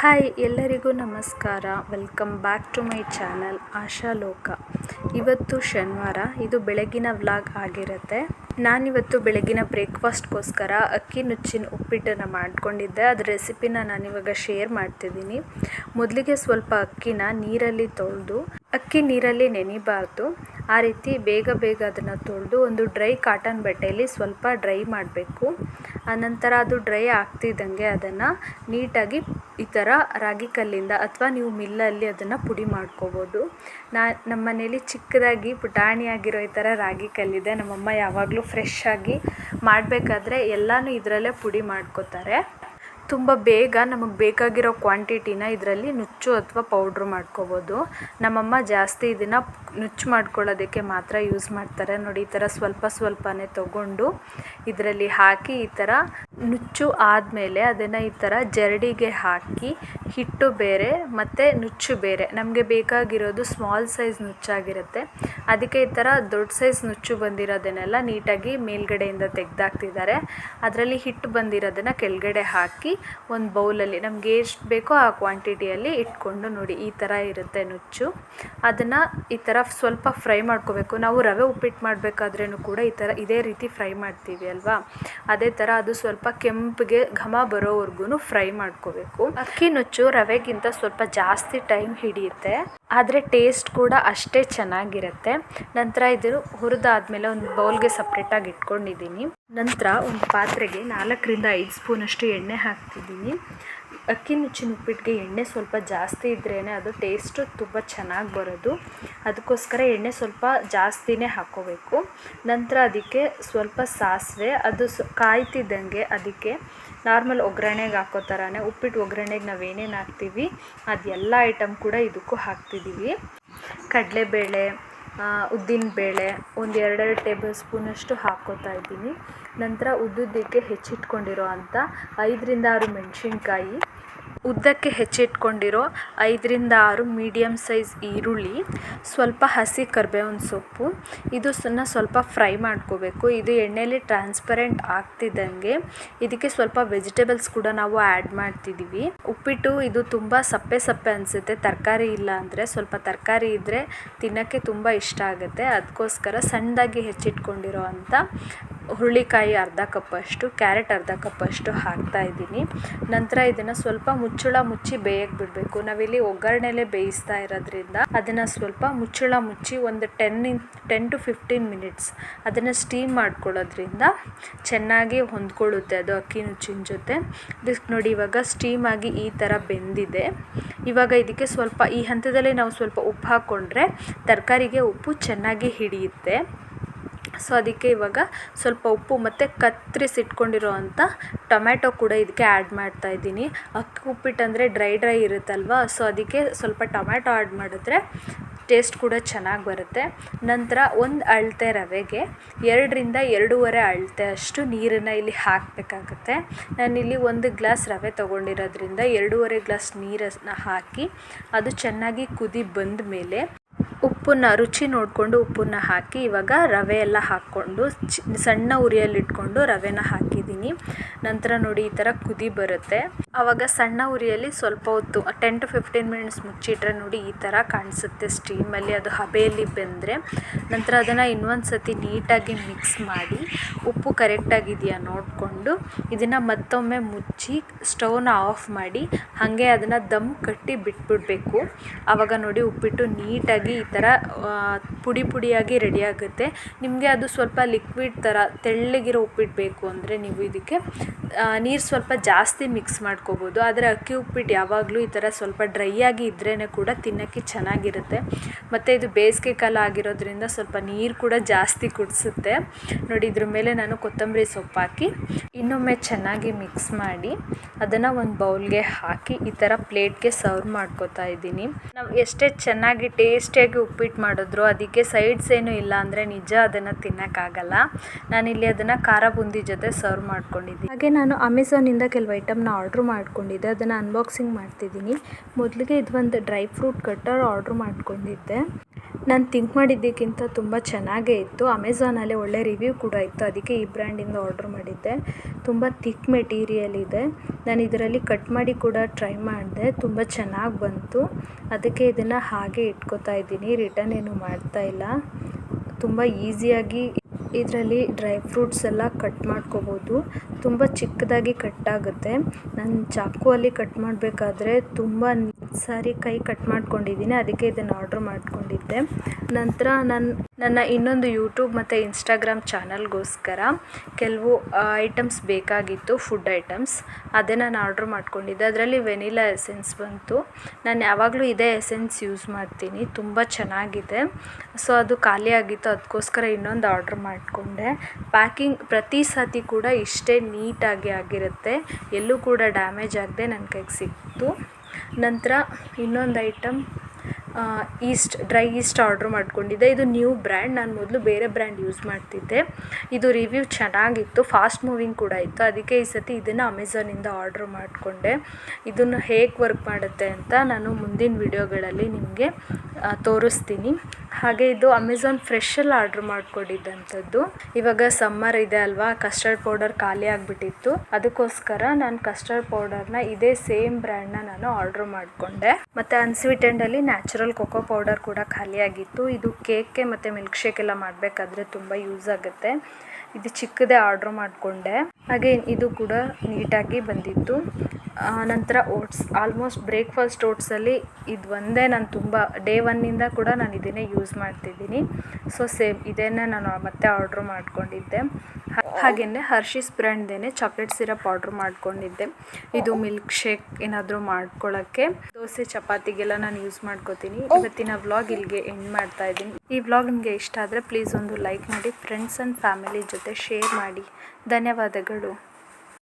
Hi ಎಲ್ಲರಿಗೂ ನಮಸ್ಕಾರ. Welcome back to my channel Asha Loka. ಇವತ್ತು ಶನಿವಾರ, ಇದು ಬೆಳಗಿನ ವ್ಲಾಗ್ ಆಗಿರುತ್ತೆ. ನಾನಿವತ್ತು ಬೆಳಗಿನ ಬ್ರೇಕ್ಫಾಸ್ಟ್ಗೋಸ್ಕರ ಅಕ್ಕಿ ನುಚ್ಚಿನ ಉಪ್ಪಿಟ್ಟನ್ನು ಮಾಡ್ಕೊಂಡಿದ್ದೆ. ಅದರ ರೆಸಿಪಿನ ನಾನಿವಾಗ ಶೇರ್ ಮಾಡ್ತಿದ್ದೀನಿ. ಮೊದಲಿಗೆ ಸ್ವಲ್ಪ ಅಕ್ಕಿನ ನೀರಲ್ಲಿ ತೊಳೆದು, ಅಕ್ಕಿ ನೀರಲ್ಲಿ ನೆನಿಬಾರ್ದು, ಆ ರೀತಿ ಬೇಗ ಅದನ್ನು ತೊಳೆದು ಒಂದು ಡ್ರೈ ಕಾಟನ್ ಬಟ್ಟೆಯಲ್ಲಿ ಸ್ವಲ್ಪ ಡ್ರೈ ಮಾಡಬೇಕು. ಆನಂತರ ಅದು ಡ್ರೈ ಆಗ್ತಿದ್ದಂಗೆ ಅದನ್ನು ನೀಟಾಗಿ ಈ ಥರ ರಾಗಿ ಕಲ್ಲಿಂದ ಅಥವಾ ನೀವು ಮಿಲ್ಲಲ್ಲಿ ಅದನ್ನು ಪುಡಿ ಮಾಡ್ಕೋಬೋದು. ನಮ್ಮ ಮನೇಲಿ ಚಿಕ್ಕದಾಗಿ ಪುಟಾಣಿಯಾಗಿರೋ ಈ ಥರ ರಾಗಿ ಕಲ್ಲಿದೆ. ನಮ್ಮಮ್ಮ ಯಾವಾಗಲೂ ಫ್ರೆಶ್ ಆಗಿ ಮಾಡಬೇಕಾದ್ರೆ ಎಲ್ಲನೂ ಇದರಲ್ಲೇ ಪುಡಿ ಮಾಡ್ಕೋತಾರೆ. ತುಂಬ ಬೇಗ ನಮಗೆ ಬೇಕಾಗಿರೋ ಕ್ವಾಂಟಿಟಿನ ಇದರಲ್ಲಿ ನುಚ್ಚು ಅಥವಾ ಪೌಡ್ರು ಮಾಡ್ಕೋಬೋದು. ನಮ್ಮಮ್ಮ ಜಾಸ್ತಿ ಇದನ್ನು ನುಚ್ಚು ಮಾಡ್ಕೊಳ್ಳೋದಕ್ಕೆ ಮಾತ್ರ ಯೂಸ್ ಮಾಡ್ತಾರೆ. ನೋಡಿ, ಈ ಥರ ಸ್ವಲ್ಪನೇ ತೊಗೊಂಡು ಇದರಲ್ಲಿ ಹಾಕಿ ಈ ಥರ ನುಚ್ಚು ಆದಮೇಲೆ ಅದನ್ನು ಈ ಥರ ಜರಡಿಗೆ ಹಾಕಿ ಹಿಟ್ಟು ಬೇರೆ ಮತ್ತು ನುಚ್ಚು ಬೇರೆ, ನಮಗೆ ಬೇಕಾಗಿರೋದು ಸ್ಮಾಲ್ ಸೈಜ್ ನುಚ್ಚಾಗಿರುತ್ತೆ. ಅದಕ್ಕೆ ಈ ಥರ ದೊಡ್ಡ ಸೈಜ್ ನುಚ್ಚು ಬಂದಿರೋದನ್ನೆಲ್ಲ ನೀಟಾಗಿ ಮೇಲ್ಗಡೆಯಿಂದ ತೆಗೆದಾಕ್ತಿದ್ದಾರೆ. ಅದರಲ್ಲಿ ಹಿಟ್ಟು ಬಂದಿರೋದನ್ನು ಕೆಳಗಡೆ ಹಾಕಿ ಒಂದು ಬೌಲಲ್ಲಿ ನಮಗೆ ಎಷ್ಟು ಬೇಕೋ ಆ ಕ್ವಾಂಟಿಟಿಯಲ್ಲಿ ಇಟ್ಕೊಂಡು, ನೋಡಿ ಈ ಥರ ಇರುತ್ತೆ ನುಚ್ಚು. ಅದನ್ನು ಈ ಥರ ಸ್ವಲ್ಪ ಫ್ರೈ ಮಾಡ್ಕೋಬೇಕು. ನಾವು ರವೆ ಉಪ್ಪಿಟ್ಟು ಮಾಡಬೇಕಾದ್ರೂ ಕೂಡ ಈ ಥರ ಇದೇ ರೀತಿ ಫ್ರೈ ಮಾಡ್ತೀವಿ ಅಲ್ವಾ, ಅದೇ ಥರ ಅದು ಸ್ವಲ್ಪ ಕೆಂಪಿಗೆ ಘಮ ಬರೋವರೆಗೂ ಫ್ರೈ ಮಾಡ್ಕೋಬೇಕು. ಅಕ್ಕಿ ನುಚ್ಚು ರವೆಗಿಂತ ಸ್ವಲ್ಪ ಜಾಸ್ತಿ ಟೈಮ್ ಹಿಡಿಯುತ್ತೆ, ಆದರೆ ಟೇಸ್ಟ್ ಕೂಡ ಅಷ್ಟೇ ಚೆನ್ನಾಗಿರುತ್ತೆ. ನಂತರ ಇದು ಹುರಿದಾದ್ಮೇಲೆ ಒಂದು ಬೌಲ್ಗೆ ಸಪ್ರೇಟಾಗಿ ಇಟ್ಕೊಂಡಿದ್ದೀನಿ. ನಂತರ ಒಂದು ಪಾತ್ರೆಗೆ 4ರಿಂದ 5 ಸ್ಪೂನಷ್ಟು ಎಣ್ಣೆ ಹಾಕ್ತಿದ್ದೀನಿ. ಅಕ್ಕಿ ನುಚ್ಚಿನ ಉಪ್ಪಿಟ್ಟಿಗೆ ಎಣ್ಣೆ ಸ್ವಲ್ಪ ಜಾಸ್ತಿ ಇದ್ರೇ ಅದು ಟೇಸ್ಟು ತುಂಬ ಚೆನ್ನಾಗಿ ಬರೋದು. ಅದಕ್ಕೋಸ್ಕರ ಎಣ್ಣೆ ಸ್ವಲ್ಪ ಜಾಸ್ತಿನೇ ಹಾಕ್ಕೋಬೇಕು. ನಂತರ ಅದಕ್ಕೆ ಸ್ವಲ್ಪ ಸಾಸಿವೆ, ಅದು ಕಾಯ್ತಿದ್ದಂಗೆ ಅದಕ್ಕೆ ನಾರ್ಮಲ್ ಒಗ್ಗರಣೆಗೆ ಹಾಕೋ ಥರನೇ ಉಪ್ಪಿಟ್ಟು ಒಗ್ಗರಣೆಗೆ ನಾವೇನೇನು ಹಾಕ್ತೀವಿ ಅದೆಲ್ಲ ಐಟಮ್ ಕೂಡ ಇದಕ್ಕೂ ಹಾಕ್ತಿದ್ದೀವಿ. ಕಡಲೆಬೇಳೆ, ಉದ್ದಿನಬೇಳೆ ಒಂದು 2 ಟೇಬಲ್ ಸ್ಪೂನಷ್ಟು ಹಾಕ್ಕೋತಾ ಇದ್ದೀನಿ. ನಂತರ ಉದ್ದುದ್ದಕ್ಕೆ ಹೆಚ್ಚಿಟ್ಕೊಂಡಿರೋ ಅಂಥ 5ರಿಂದ 6 ಮೆಣಸಿನ್ಕಾಯಿ, ಉದ್ದಕ್ಕೆ ಹೆಚ್ಚಿಟ್ಕೊಂಡಿರೋ 5ರಿಂದ 6 ಮೀಡಿಯಮ್ ಸೈಜ್ ಈರುಳ್ಳಿ, ಸ್ವಲ್ಪ ಹಸಿ ಕರಿಬೇವಿನ ಸೊಪ್ಪು, ಇದು ಸ್ವಲ್ಪ ಫ್ರೈ ಮಾಡ್ಕೋಬೇಕು. ಇದು ಎಣ್ಣೆಯಲ್ಲಿ ಟ್ರಾನ್ಸ್ಪರೆಂಟ್ ಆಗ್ತಿದ್ದಂಗೆ ಇದಕ್ಕೆ ಸ್ವಲ್ಪ ವೆಜಿಟೇಬಲ್ಸ್ ಕೂಡ ನಾವು ಆ್ಯಡ್ ಮಾಡ್ತಿದ್ದೀವಿ. ಉಪ್ಪಿಟ್ಟು ಇದು ತುಂಬ ಸಪ್ಪೆ ಅನಿಸುತ್ತೆ, ತರಕಾರಿ ಇಲ್ಲ ಅಂದರೆ. ಸ್ವಲ್ಪ ತರಕಾರಿ ಇದ್ದರೆ ತಿನ್ನೋಕ್ಕೆ ತುಂಬ ಇಷ್ಟ ಆಗುತ್ತೆ. ಅದಕ್ಕೋಸ್ಕರ ಸಣ್ಣದಾಗಿ ಹೆಚ್ಚಿಟ್ಕೊಂಡಿರೋ ಅಂಥ ಹುರುಳಿಕಾಯಿ ಅರ್ಧ ಕಪ್ಪಷ್ಟು, ಕ್ಯಾರೆಟ್ ಅರ್ಧ ಕಪ್ಪಷ್ಟು ಹಾಕ್ತಾಯಿದ್ದೀನಿ. ನಂತರ ಇದನ್ನು ಸ್ವಲ್ಪ ಮುಚ್ಚಿ ಬೇಯಕ್ಕೆ ಬಿಡಬೇಕು. ನಾವಿಲ್ಲಿ ಒಗ್ಗರಣೆಲೆ ಬೇಯಿಸ್ತಾ ಇರೋದ್ರಿಂದ ಅದನ್ನು ಸ್ವಲ್ಪ ಮುಚ್ಚಿ ಒಂದು 10 to 15 ಮಿನಿಟ್ಸ್ ಅದನ್ನು ಸ್ಟೀಮ್ ಮಾಡ್ಕೊಳ್ಳೋದ್ರಿಂದ ಚೆನ್ನಾಗಿ ಹೊಂದ್ಕೊಳ್ಳುತ್ತೆ ಅದು ಅಕ್ಕಿ ನುಚ್ಚಿನ ಜೊತೆ. ಇದಕ್ಕೆ ನೋಡಿ, ಇವಾಗ ಸ್ಟೀಮ್ ಆಗಿ ಈ ಥರ ಬೆಂದಿದೆ. ಇವಾಗ ಇದಕ್ಕೆ ಸ್ವಲ್ಪ ಈ ಹಂತದಲ್ಲಿ ನಾವು ಸ್ವಲ್ಪ ಉಪ್ಪು ಹಾಕ್ಕೊಂಡ್ರೆ ತರಕಾರಿಗೆ ಉಪ್ಪು ಚೆನ್ನಾಗಿ ಹಿಡಿಯುತ್ತೆ. ಸೊ ಅದಕ್ಕೆ ಇವಾಗ ಸ್ವಲ್ಪ ಉಪ್ಪು ಮತ್ತು ಕತ್ತರಿಸಿಟ್ಕೊಂಡಿರೋ ಅಂಥ ಟೊಮ್ಯಾಟೊ ಕೂಡ ಇದಕ್ಕೆ ಆ್ಯಡ್ ಮಾಡ್ತಾ ಇದ್ದೀನಿ. ಅಕ್ಕಿ ಉಪ್ಪಿಟ್ಟು ಅಂದರೆ ಡ್ರೈ ಇರುತ್ತಲ್ವ, ಸೊ ಅದಕ್ಕೆ ಸ್ವಲ್ಪ ಟೊಮ್ಯಾಟೊ ಆ್ಯಡ್ ಮಾಡಿದ್ರೆ ಟೇಸ್ಟ್ ಕೂಡ ಚೆನ್ನಾಗಿ ಬರುತ್ತೆ. ನಂತರ ಒಂದು ಅಳತೆ ರವೆಗೆ 2ರಿಂದ 2.5 ಅಳತೆ ಅಷ್ಟು ನೀರನ್ನು ಇಲ್ಲಿ ಹಾಕಬೇಕಾಗುತ್ತೆ. ನಾನಿಲ್ಲಿ 1 ಗ್ಲಾಸ್ ರವೆ ತೊಗೊಂಡಿರೋದ್ರಿಂದ 2.5 ಗ್ಲಾಸ್ ನೀರನ್ನು ಹಾಕಿ ಅದು ಚೆನ್ನಾಗಿ ಕುದಿ ಬಂದ ಮೇಲೆ ರುಚಿ ನೋಡಿಕೊಂಡು ಉಪ್ಪನ್ನು ಹಾಕಿ ಇವಾಗ ರವೆ ಎಲ್ಲ ಹಾಕ್ಕೊಂಡು ಸಣ್ಣ ಉರಿಯಲ್ಲಿಟ್ಕೊಂಡು ರವೆನ ಹಾಕಿದ್ದೀನಿ. ನಂತರ ನೋಡಿ ಈ ಥರ ಕುದಿ ಬರುತ್ತೆ. ಆವಾಗ ಸಣ್ಣ ಉರಿಯಲ್ಲಿ ಸ್ವಲ್ಪ ಹೊತ್ತು 10 to 15 ಮಿನಿಟ್ಸ್ ಮುಚ್ಚಿಟ್ರೆ ನೋಡಿ ಈ ಥರ ಕಾಣಿಸುತ್ತೆ ಸ್ಟೀಮಲ್ಲಿ, ಅದು ಹಬೆಯಲ್ಲಿ ಬೆಂದರೆ. ನಂತರ ಅದನ್ನು ಇನ್ನೊಂದು ಸತಿ ನೀಟಾಗಿ ಮಿಕ್ಸ್ ಮಾಡಿ ಉಪ್ಪು ಕರೆಕ್ಟಾಗಿದೆಯಾ ನೋಡಿಕೊಂಡು ಇದನ್ನು ಮತ್ತೊಮ್ಮೆ ಮುಚ್ಚಿ ಸ್ಟವ್ನ ಆಫ್ ಮಾಡಿ ಹಾಗೆ ಅದನ್ನು ದಮ್ ಕಟ್ಟಿ ಬಿಟ್ಬಿಡಬೇಕು. ಆವಾಗ ನೋಡಿ ಉಪ್ಪಿಟ್ಟು ನೀಟಾಗಿ ಈ ಥರ ಪುಡಿಯಾಗಿ ರೆಡಿಯಾಗುತ್ತೆ. ನಿಮಗೆ ಅದು ಸ್ವಲ್ಪ ಲಿಕ್ವಿಡ್ ಥರ ತೆಳ್ಳಗಿರೋ ಉಪ್ಪಿಟ್ಟು ಬೇಕು ಅಂದರೆ ನೀವು ಇದಕ್ಕೆ ನೀರು ಸ್ವಲ್ಪ ಜಾಸ್ತಿ ಮಿಕ್ಸ್ ಮಾಡ್ಕೋಬೋದು. ಆದರೆ ಅಕ್ಕಿ ಉಪ್ಪಿಟ್ಟು ಯಾವಾಗಲೂ ಈ ಥರ ಸ್ವಲ್ಪ ಡ್ರೈ ಆಗಿ ಇದ್ರೇ ಕೂಡ ತಿನ್ನೋಕ್ಕೆ ಚೆನ್ನಾಗಿರುತ್ತೆ. ಮತ್ತು ಇದು ಬೇಸಿಗೆ ಕಾಲ ಆಗಿರೋದ್ರಿಂದ ಸ್ವಲ್ಪ ನೀರು ಕೂಡ ಜಾಸ್ತಿ ಕುಡಿಸುತ್ತೆ. ನೋಡಿ, ಇದ್ರ ಮೇಲೆ ನಾನು ಕೊತ್ತಂಬರಿ ಸೊಪ್ಪು ಹಾಕಿ ಇನ್ನೊಮ್ಮೆ ಚೆನ್ನಾಗಿ ಮಿಕ್ಸ್ ಮಾಡಿ ಅದನ್ನು ಒಂದು ಬೌಲ್ಗೆ ಹಾಕಿ ಈ ಥರ ಪ್ಲೇಟ್ಗೆ ಸರ್ವ್ ಮಾಡ್ಕೋತಾ ಇದ್ದೀನಿ. ನಾವು ಎಷ್ಟೇ ಚೆನ್ನಾಗಿ ಟೇಸ್ಟಿಯಾಗಿ ಉಪ್ಪಿಟ್ಟು ಮಾಡಿದ್ರು ಅದಕ್ಕೆ ಸೈಡ್ಸ್ ಏನೂ ಇಲ್ಲ ಅಂದರೆ ನಿಜ ಅದನ್ನು ತಿನ್ನೋಕ್ಕಾಗಲ್ಲ. ನಾನಿಲ್ಲಿ ಅದನ್ನು ಖಾರ ಬೂಂದಿ ಜೊತೆ ಸರ್ವ್ ಮಾಡ್ಕೊಂಡಿದ್ದೀನಿ. ಹಾಗೆ ನಾನು ಅಮೆಝಾನಿಂದ ಕೆಲವು ಐಟಮ್ನ ಆರ್ಡ್ರ್ ಮಾಡ್ಕೊಂಡಿದ್ದೆ, ಅದನ್ನು ಅನ್ಬಾಕ್ಸಿಂಗ್ ಮಾಡ್ತಿದ್ದೀನಿ. ಮೊದಲಿಗೆ ಇದು ಒಂದು ಡ್ರೈ ಫ್ರೂಟ್ ಕಟ್ಟರ್ ಆರ್ಡ್ರ್ ಮಾಡ್ಕೊಂಡಿದ್ದೆ. ನಾನು ಥಿಂಕ್ ಮಾಡಿದ್ದಕ್ಕಿಂತ ತುಂಬ ಚೆನ್ನಾಗೇ ಇತ್ತು. ಅಮೆಝಾನಲ್ಲಿ ಒಳ್ಳೆ ರಿವ್ಯೂ ಕೂಡ ಇತ್ತು, ಅದಕ್ಕೆ ಈ ಬ್ರ್ಯಾಂಡಿಂದ ಆರ್ಡ್ರ್ ಮಾಡಿದ್ದೆ. ತುಂಬ ಥಿಕ್ ಮೆಟೀರಿಯಲ್ ಇದೆ. ನಾನು ಇದರಲ್ಲಿ ಕಟ್ ಮಾಡಿ ಕೂಡ ಟ್ರೈ ಮಾಡಿದೆ, ತುಂಬ ಚೆನ್ನಾಗಿ ಬಂತು. ಅದಕ್ಕೆ ಇದನ್ನು ಹಾಗೆ ಇಟ್ಕೋತಾ ಇದ್ದೀನಿ, ರಿಟರ್ನ್ ಏನು ಮಾಡ್ತಾ ಇಲ್ಲ. ತುಂಬ ಈಸಿಯಾಗಿ ಇದರಲ್ಲಿ ಡ್ರೈ ಫ್ರೂಟ್ಸ್ ಎಲ್ಲ ಕಟ್ ಮಾಡ್ಕೋಬೋದು. ತುಂಬ ಚಿಕ್ಕದಾಗಿ ಕಟ್ ಆಗುತ್ತೆ. ನಾನು ಚಾಕುವಲ್ಲಿ ಕಟ್ ಮಾಡಬೇಕಾದ್ರೆ ತುಂಬ ಸಾರಿ ಕೈ ಕಟ್ ಮಾಡ್ಕೊಂಡಿದ್ದೀನಿ, ಅದಕ್ಕೆ ಇದನ್ನು ಆರ್ಡ್ರ್ ಮಾಡ್ಕೊಂಡಿದ್ದೆ. ನಂತರ ನನ್ನ ಇನ್ನೊಂದು ಯೂಟ್ಯೂಬ್ ಮತ್ತು ಇನ್ಸ್ಟಾಗ್ರಾಮ್ ಚಾನಲ್ಗೋಸ್ಕರ ಕೆಲವು ಐಟಮ್ಸ್ ಬೇಕಾಗಿತ್ತು, ಫುಡ್ ಐಟಮ್ಸ್. ಅದೇ ನಾನು ಆರ್ಡ್ರ್ ಮಾಡ್ಕೊಂಡಿದ್ದೆ. ಅದರಲ್ಲಿ ವೆನಿಲಾ ಎಸೆನ್ಸ್ ಬಂತು. ನಾನು ಯಾವಾಗಲೂ ಇದೇ ಎಸೆನ್ಸ್ ಯೂಸ್ ಮಾಡ್ತೀನಿ, ತುಂಬ ಚೆನ್ನಾಗಿದೆ. ಸೊ ಅದು ಖಾಲಿ ಆಗಿತ್ತು, ಅದಕ್ಕೋಸ್ಕರ ಇನ್ನೊಂದು ಆರ್ಡ್ರ್ ಮಾಡಿಕೊಂಡೆ. ಪ್ಯಾಕಿಂಗ್ ಪ್ರತಿ ಸತಿ ಕೂಡ ಇಷ್ಟೇ ನೀಟಾಗಿ ಆಗಿರುತ್ತೆ, ಎಲ್ಲೂ ಕೂಡ ಡ್ಯಾಮೇಜ್ ಆಗದೆ ನನ್ನ ಕೈಗೆ ಸಿಕ್ತು. ನಂತರ ಇನ್ನೊಂದು ಐಟಮ್ ಡ್ರೈ ಈಸ್ಟ್ ಆರ್ಡ್ರ್ ಮಾಡ್ಕೊಂಡಿದ್ದೆ. ಇದು ನ್ಯೂ ಬ್ರ್ಯಾಂಡ್, ನಾನು ಮೊದಲು ಬೇರೆ ಬ್ರ್ಯಾಂಡ್ ಯೂಸ್ ಮಾಡ್ತಿದ್ದೆ. ಇದು ರಿವ್ಯೂ ಚೆನ್ನಾಗಿತ್ತು, ಫಾಸ್ಟ್ ಮೂವಿಂಗ್ ಕೂಡ ಇತ್ತು. ಅದಕ್ಕೆ ಈ ಸತಿ ಇದನ್ನು ಅಮೆಝಾನಿಂದ ಆರ್ಡ್ರ್ ಮಾಡಿಕೊಂಡೆ. ಇದನ್ನು ಹೇಗೆ ವರ್ಕ್ ಮಾಡುತ್ತೆ ಅಂತ ನಾನು ಮುಂದಿನ ವಿಡಿಯೋಗಳಲ್ಲಿ ನಿಮಗೆ ತೋರಿಸ್ತೀನಿ. ಹಾಗೆ ಇದು ಅಮೆಝಾನ್ ಫ್ರೆಶಲ್ಲಿ ಆರ್ಡ್ರ್ ಮಾಡ್ಕೊಂಡಿದ್ದಂಥದ್ದು. ಇವಾಗ ಸಮ್ಮರ್ ಇದೆ ಅಲ್ವಾ, ಕಸ್ಟರ್ಡ್ ಪೌಡರ್ ಖಾಲಿ ಆಗಿಬಿಟ್ಟಿತ್ತು, ಅದಕ್ಕೋಸ್ಕರ ನಾನು ಕಸ್ಟರ್ಡ್ ಪೌಡರ್ನ ಇದೇ ಸೇಮ್ ಬ್ರ್ಯಾಂಡ್ನ ನಾನು ಆರ್ಡ್ರ್ ಮಾಡಿಕೊಂಡೆ. ಮತ್ತು ಅನ್ಸ್ವೀಟೆಂಡಲ್ಲಿ ನ್ಯಾಚುರಲ್ ಕೊಕೋ ಪೌಡರ್ ಕೂಡ ಖಾಲಿಯಾಗಿತ್ತು. ಇದು ಕೇಕ್ಗೆ ಮತ್ತು ಮಿಲ್ಕ್ ಶೇಕ್ ಎಲ್ಲ ಮಾಡಬೇಕಾದ್ರೆ ತುಂಬ ಯೂಸ್ ಆಗುತ್ತೆ. ಇದು ಚಿಕ್ಕದೇ ಆರ್ಡ್ರ್ ಮಾಡಿಕೊಂಡೆ. ಹಾಗೆ ಇದು ಕೂಡ ನೀಟಾಗಿ ಬಂದಿತ್ತು. ನಂತರ ಓಟ್ಸ್, ಆಲ್ಮೋಸ್ಟ್ ಬ್ರೇಕ್ಫಾಸ್ಟ್ ಓಟ್ಸಲ್ಲಿ ಇದು ಒಂದೇ ನಾನು ತುಂಬ ಡೇ ಒನ್ನಿಂದ ಕೂಡ ನಾನು ಇದನ್ನೇ ಯೂಸ್ ಮಾಡ್ತಿದ್ದೀನಿ. ಸೊ ಸೇಮ್ ಇದನ್ನೇ ನಾನು ಮತ್ತೆ ಆರ್ಡ್ರ್ ಮಾಡ್ಕೊಂಡಿದ್ದೆ. ಹಾಗೆಯೇ ಹರ್ಷೀಸ್ ಬ್ರ್ಯಾಂಡ್ದೇ ಚಾಕ್ಲೇಟ್ ಸಿರಪ್ ಆರ್ಡ್ರ್ ಮಾಡ್ಕೊಂಡಿದ್ದೆ. ಇದು ಮಿಲ್ಕ್ ಶೇಕ್ ಏನಾದರೂ ಮಾಡ್ಕೊಳ್ಳೋಕ್ಕೆ, ದೋಸೆ ಚಪಾತಿಗೆಲ್ಲ ನಾನು ಯೂಸ್ ಮಾಡ್ಕೋತೀನಿ. ಇವತ್ತಿನ ವ್ಲಾಗ್ ಇಲ್ಲಿಗೆ ಎಂಡ್ ಮಾಡ್ತಾ ಇದ್ದೀನಿ. ಈ ವ್ಲಾಗ್ ನಿಮಗೆ ಇಷ್ಟ ಆದರೆ ಪ್ಲೀಸ್ ಒಂದು ಲೈಕ್ ಮಾಡಿ, ಫ್ರೆಂಡ್ಸ್ ಆ್ಯಂಡ್ ಫ್ಯಾಮಿಲಿ ಜೊತೆ ಶೇರ್ ಮಾಡಿ. ಧನ್ಯವಾದಗಳು.